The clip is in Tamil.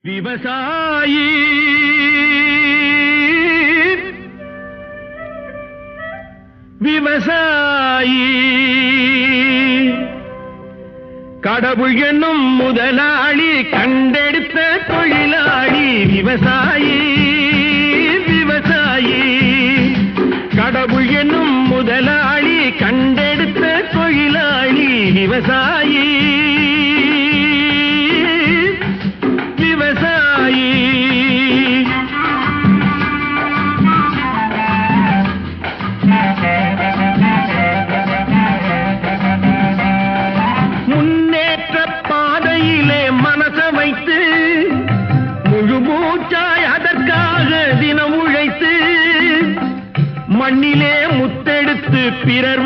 விவசாயி விவசாயி கடவுள் என்னும் முதலாளி கண்டெடுத்த தொழிலாளி விவசாயி விவசாயி கடவுள் என்னும் முதலாளி கண்டெடுத்த தொழிலாளி விவசாயி விவசாயி முன்னேற்ற பாதையிலே மனச வைத்து முழு மூச்சாய் அதற்காக தினம் உழைத்து மண்ணிலே முத்தெடுத்து பிறர்